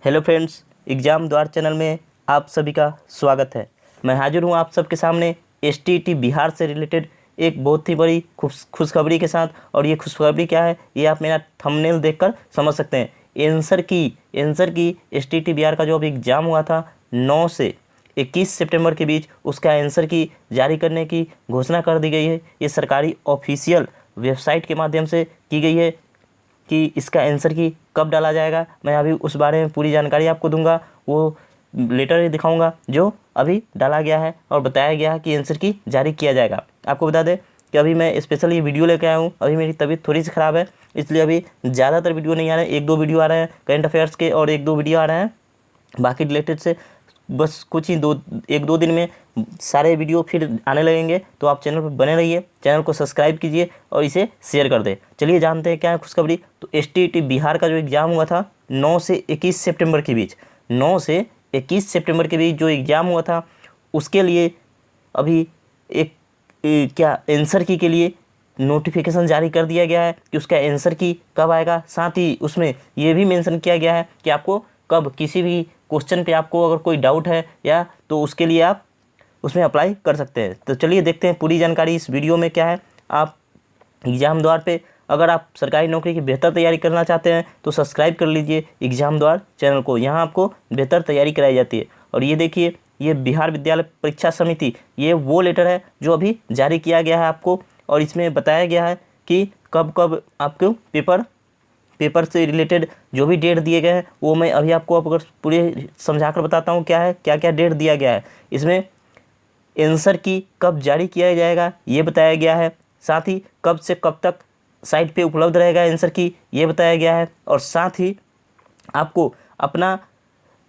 Hello friends, exam द्वार channel में आप सभी का स्वागत है। मैं हाजिर हूँ आप सबके सामने एसटीईटी बिहार से रिलेटेड एक बहुत ही बड़ी खुशखबरी के साथ। और ये खुशखबरी क्या है ये आप मेरा थंबनेल देखकर समझ सकते हैं। आंसर की एसटीईटी बिहार का जो अभी एग्ज़ाम हुआ था 9 से 21 सितंबर के बीच, उसका आंसर की जारी करने की घोषणा कर दी गई है। ये सरकारी ऑफिशियल वेबसाइट के माध्यम से की गई है कि इसका आंसर की कब डाला जाएगा। मैं अभी उस बारे में पूरी जानकारी आपको दूंगा, वो लेटर ही दिखाऊंगा जो अभी डाला गया है और बताया गया है कि आंसर की जारी किया जाएगा। आपको बता दें कि अभी मैं स्पेशल ये वीडियो लेकर आया हूँ। अभी मेरी तबीयत थोड़ी सी ख़राब है, इसलिए अभी ज़्यादातर वीडियो नहीं आ रहे हैं। 1-2 वीडियो आ रहे हैं करंट अफेयर्स के और 1-2 वीडियो आ रहे हैं बाकी रिलेटेड से। बस कुछ ही 1-2 दिन में सारे वीडियो फिर आने लगेंगे, तो आप चैनल पर बने रहिए, चैनल को सब्सक्राइब कीजिए और इसे शेयर कर दें। चलिए जानते हैं क्या है खुशखबरी। तो एसटीईटी बिहार का जो एग्ज़ाम हुआ था 9 से 21 सितंबर के बीच, 9 से 21 सितंबर के बीच जो एग्ज़ाम हुआ था, उसके लिए अभी एक क्या आंसर की के लिए नोटिफिकेशन जारी कर दिया गया है कि उसका आंसर की कब आएगा। साथ ही उसमें ये भी मेंशन किया गया है कि आपको कब किसी भी क्वेश्चन पे आपको अगर कोई डाउट है या तो उसके लिए आप उसमें अप्लाई कर सकते हैं। तो चलिए देखते हैं पूरी जानकारी इस वीडियो में क्या है। आप एग्ज़ाम द्वार पे अगर आप सरकारी नौकरी की बेहतर तैयारी करना चाहते हैं तो सब्सक्राइब कर लीजिए एग्ज़ाम द्वार चैनल को। यहाँ आपको बेहतर तैयारी कराई जाती है। और ये देखिए, ये बिहार विद्यालय परीक्षा समिति, ये वो लेटर है जो अभी जारी किया गया है आपको। और इसमें बताया गया है कि कब कब आपको पेपर से रिलेटेड जो भी डेट दिए गए हैं वो मैं अभी आपको अगर पूरे समझा कर बताता हूँ क्या है, क्या क्या डेट दिया गया है। इसमें आंसर की कब जारी किया जाएगा ये बताया गया है। साथ ही कब से कब तक साइट पे उपलब्ध रहेगा आंसर की ये बताया गया है। और साथ ही आपको अपना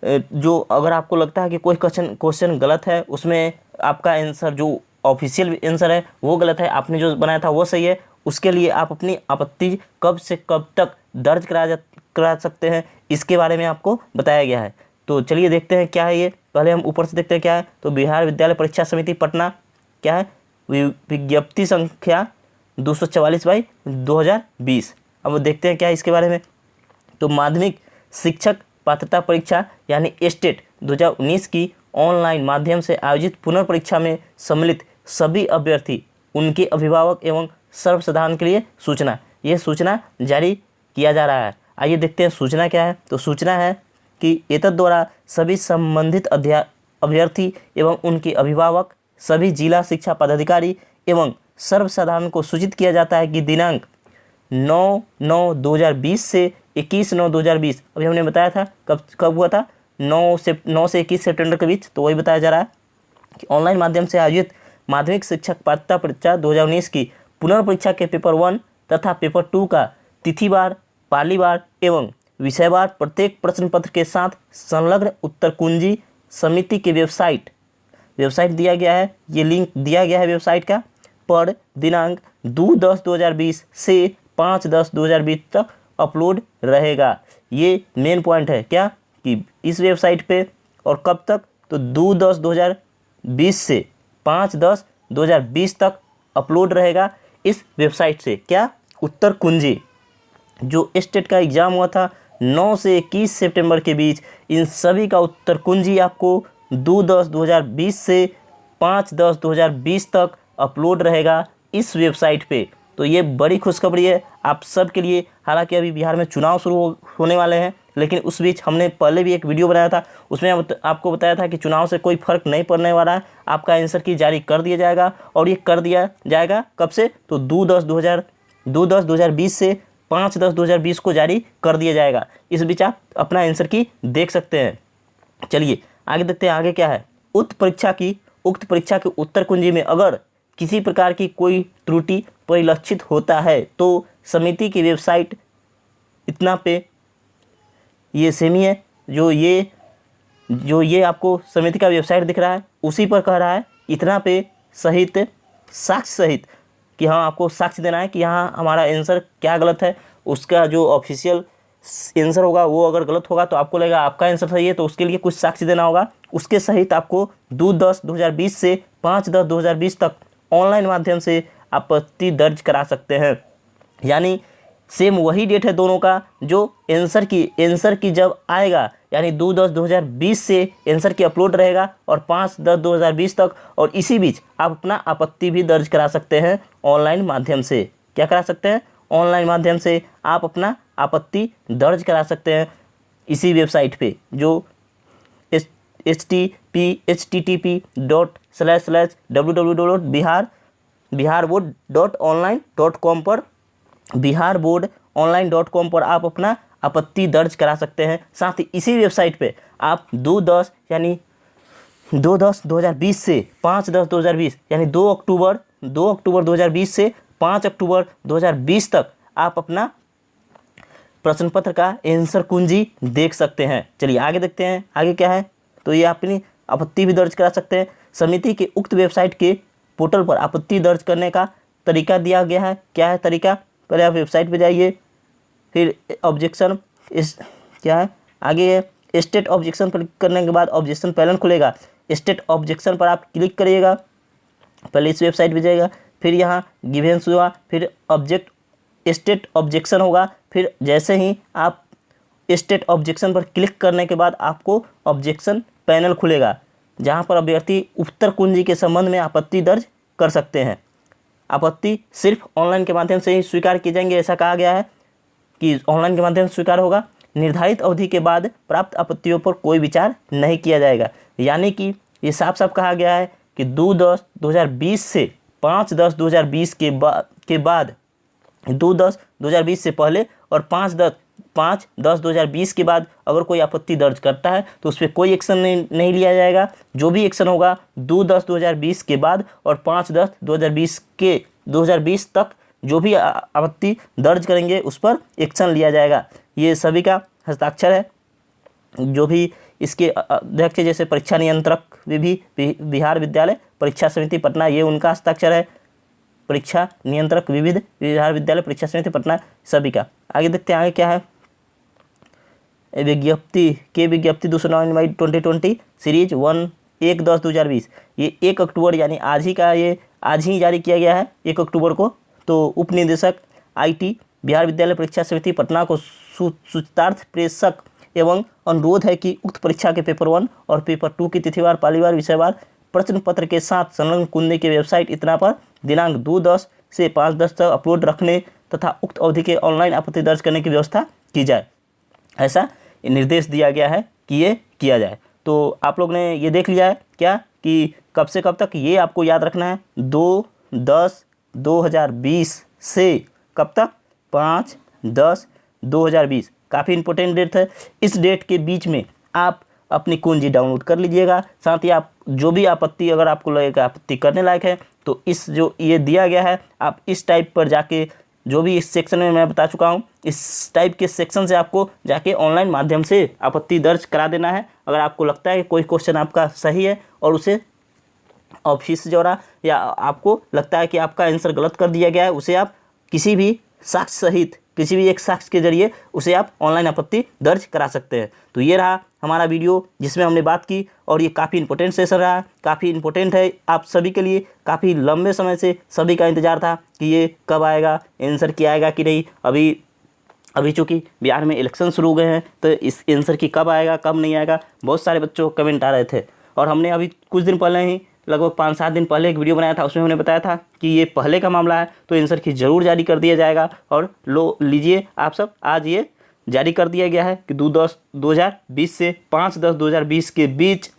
जो अगर आपको लगता है कि कोई क्वेश्चन गलत है, उसमें आपका आंसर जो ऑफिशियल आंसर है वो गलत है, आपने जो बनाया था वो सही है, उसके लिए आप अपनी आपत्ति कब से कब तक दर्ज करा सकते हैं, इसके बारे में आपको बताया गया है। तो चलिए देखते हैं क्या है ये। पहले हम ऊपर से देखते हैं क्या है। तो बिहार विद्यालय परीक्षा समिति पटना क्या है, विज्ञप्ति संख्या 244/2020। अब देखते हैं क्या है इसके बारे में। तो माध्यमिक शिक्षक पात्रता परीक्षा यानी एस्टेट 2019 की ऑनलाइन माध्यम से आयोजित पुनर्परीक्षा में सम्मिलित सभी अभ्यर्थी, उनके अभिभावक एवं सर्वसाधारण के लिए सूचना, ये सूचना जारी किया जा रहा है। आइए देखते हैं सूचना क्या है। तो सूचना है कि एतद द्वारा सभी संबंधित अभ्यर्थी एवं उनके अभिभावक, सभी जिला शिक्षा पदाधिकारी एवं सर्वसाधारण को सूचित किया जाता है कि दिनांक 9/9/2020 से 21/9/2020, अभी हमने बताया था कब हुआ था, 9 से 21 सितंबर के बीच, तो वही बताया जा रहा है कि ऑनलाइन माध्यम से आयोजित माध्यमिक शिक्षक पात्रता परीक्षा 2019 की पुनर्परीक्षा के पेपर 1 तथा पेपर 2 का तिथिवार, पालीवार एवं विषयवार प्रत्येक प्रश्न पत्र के साथ संलग्न उत्तर कुंजी समिति के वेबसाइट दिया गया है, ये लिंक दिया गया है वेबसाइट का, पर दिनांक 2/10/2020 से 5/10/2020 तक अपलोड रहेगा। ये मेन पॉइंट है क्या कि इस वेबसाइट पे और कब तक, तो 2/10/2020 से 5/10/2020 तक अपलोड रहेगा इस वेबसाइट से। क्या, उत्तर कुंजी जो स्टेट का एग्ज़ाम हुआ था 9 से 21 सितंबर के बीच, इन सभी का उत्तर कुंजी आपको 2/10/2020 से 5/10/2020 तक अपलोड रहेगा इस वेबसाइट पे। तो ये बड़ी खुशखबरी है आप सब के लिए। हालांकि अभी बिहार में चुनाव शुरू होने वाले हैं, लेकिन उस बीच हमने पहले भी एक वीडियो बनाया था, उसमें आपको बताया था कि चुनाव से कोई फर्क नहीं पड़ने वाला है, आपका आंसर की जारी कर दिया जाएगा। और ये कर दिया जाएगा कब से, तो 2/10/2020 से 5/10/2020 को जारी कर दिया जाएगा। इस बीच आप अपना आंसर की देख सकते हैं। चलिए आगे देखते हैं आगे क्या है। उक्त परीक्षा के उत्तर कुंजी में अगर किसी प्रकार की कोई त्रुटि परिलक्षित होता है तो समिति की वेबसाइट इतना पे ये सेमी है, जो ये आपको समिति का वेबसाइट दिख रहा है उसी पर कह रहा है इतना पे सहित साक्ष्य सहित कि हाँ आपको साक्ष्य देना है कि हाँ हमारा आंसर क्या गलत है। उसका जो ऑफिशियल आंसर होगा वो अगर गलत होगा तो आपको लगेगा आपका आंसर सही है, तो उसके लिए कुछ साक्ष्य देना होगा। उसके सहित आपको 2/10/2020 से 5/10/2020 तक ऑनलाइन माध्यम से आपत्ति दर्ज करा सकते हैं। यानी सेम वही डेट है दोनों का जो आंसर की जब आएगा, यानी 2/10/2020 से आंसर की अपलोड रहेगा और 5/10/2020 तक। और इसी बीच आप अपना आपत्ति भी दर्ज करा सकते हैं ऑनलाइन माध्यम से। क्या करा सकते हैं? ऑनलाइन माध्यम से आप अपना आपत्ति दर्ज करा सकते हैं इसी वेबसाइट पे, जो http://www.biharboard.online.com पर biharboardonline.com पर आप अपना आपत्ति दर्ज करा सकते हैं। साथ ही इसी वेबसाइट पे आप 2/10 यानी 2/10/2020 से 5/10/2020 यानी 2 अक्टूबर 2020 से 5 अक्टूबर 2020 तक आप अपना प्रश्न पत्र का आंसर कुंजी देख सकते हैं। चलिए आगे देखते हैं, आगे क्या है। तो ये अपनी आपत्ति भी दर्ज करा सकते हैं। समिति के उक्त वेबसाइट के पोर्टल पर आपत्ति दर्ज करने का तरीका दिया गया है। क्या है तरीका? पहले आप वेबसाइट पे जाइए, फिर ऑब्जेक्शन क्या है आगे है स्टेट ऑब्जेक्शन पर क्लिक करने के बाद ऑब्जेक्शन पैनल खुलेगा। स्टेट ऑब्जेक्शन पर आप क्लिक करिएगा, पहले इस वेबसाइट पे जाइएगा, फिर यहाँ गिवेंस हुआ, फिर स्टेट ऑब्जेक्शन होगा। फिर जैसे ही आप स्टेट ऑब्जेक्शन पर क्लिक करने के बाद आपको ऑब्जेक्शन पैनल खुलेगा, जहाँ पर अभ्यर्थी उत्तर कुंजी के संबंध में आपत्ति दर्ज कर सकते हैं। आपत्ति सिर्फ ऑनलाइन के माध्यम से ही स्वीकार किए जाएंगे, ऐसा कहा गया है कि ऑनलाइन के माध्यम से स्वीकार होगा। निर्धारित अवधि के बाद प्राप्त आपत्तियों पर कोई विचार नहीं किया जाएगा। यानी कि ये साफ साफ कहा गया है कि 2/10/2020 से 5/10/2020 के बाद 2/10/2020 से पहले और 5/10/2020 के बाद अगर कोई आपत्ति दर्ज करता है तो उस पर कोई एक्शन नहीं लिया जाएगा। जो भी एक्शन होगा 2/10/2020 के बाद और 5/10/2020 तक जो भी आपत्ति दर्ज करेंगे उस पर एक्शन लिया जाएगा। ये सभी का हस्ताक्षर है, जो भी इसके अध्यक्ष जैसे परीक्षा नियंत्रक बिहार विद्यालय परीक्षा समिति पटना, ये उनका हस्ताक्षर है। परीक्षा नियंत्रक विविध बिहार विद्यालय परीक्षा समिति पटना सभी का। आगे देखते हैं आगे क्या है। विज्ञप्ति 209/2020 सीरीज 1/10/2020 ये 1 अक्टूबर यानी आज ही जारी किया गया है 1 अक्टूबर को। तो उप निदेशक IT बिहार विद्यालय परीक्षा समिति पटना को सूचितार्थ प्रेषक एवं अनुरोध है कि उक्त परीक्षा के पेपर 1 और पेपर 2 की तिथिवार, पालीवार, विषयवार प्रश्न पत्र के साथ संलग्न कुंजी के वेबसाइट इतना पर दिनांक 2/10 से 5/10 तक अपलोड रखने तथा उक्त अवधि के ऑनलाइन आपत्ति दर्ज करने की व्यवस्था की जाए। ऐसा निर्देश दिया गया है कि ये किया जाए। तो आप लोग ने ये देख लिया है क्या कि कब से कब तक, ये आपको याद रखना है। 2/10/2020 से कब तक? 5/10/2020। काफ़ी इंपॉर्टेंट डेट है। इस डेट के बीच में आप अपनी कुंजी डाउनलोड कर लीजिएगा। साथ ही आप जो भी आपत्ति अगर आपको लगेगा आपत्ति करने लायक है तो इस जो ये दिया गया है आप इस टाइप पर जाके, जो भी इस सेक्शन में मैं बता चुका हूँ, इस टाइप के सेक्शन से आपको जाके ऑनलाइन माध्यम से आपत्ति दर्ज करा देना है। अगर आपको लगता है कि कोई क्वेश्चन आपका सही है और उसे ऑफिस जोड़ा, या आपको लगता है कि आपका आंसर गलत कर दिया गया है, उसे आप किसी भी साक्ष्य सहित किसी भी एक साक्ष्य के जरिए उसे आप ऑनलाइन आपत्ति दर्ज करा सकते हैं। तो ये रहा हमारा वीडियो जिसमें हमने बात की, और ये काफ़ी इंपॉर्टेंट सेशन रहा, काफ़ी इंपॉर्टेंट है आप सभी के लिए। काफ़ी लंबे समय से सभी का इंतज़ार था कि ये कब आएगा, आंसर की आएगा कि नहीं। अभी चूँकि बिहार में इलेक्शन शुरू हो गए हैं तो इस आंसर की कब आएगा कब नहीं आएगा, बहुत सारे बच्चों को कमेंट आ रहे थे। और हमने अभी कुछ दिन पहले ही, लगभग 5-7 दिन पहले एक वीडियो बनाया था, उसमें हमने बताया था कि ये पहले का मामला है तो आंसर की ज़रूर जारी कर दिया जाएगा। और लीजिए आप सब, आज ये जारी कर दिया गया है कि 2/10/2020 से 5/10/2020 के बीच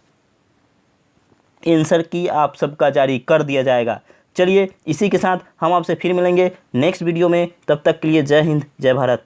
आंसर की आप सबका जारी कर दिया जाएगा। चलिए इसी के साथ हम आपसे फिर मिलेंगे नेक्स्ट वीडियो में। तब तक के लिए जय हिंद, जय भारत।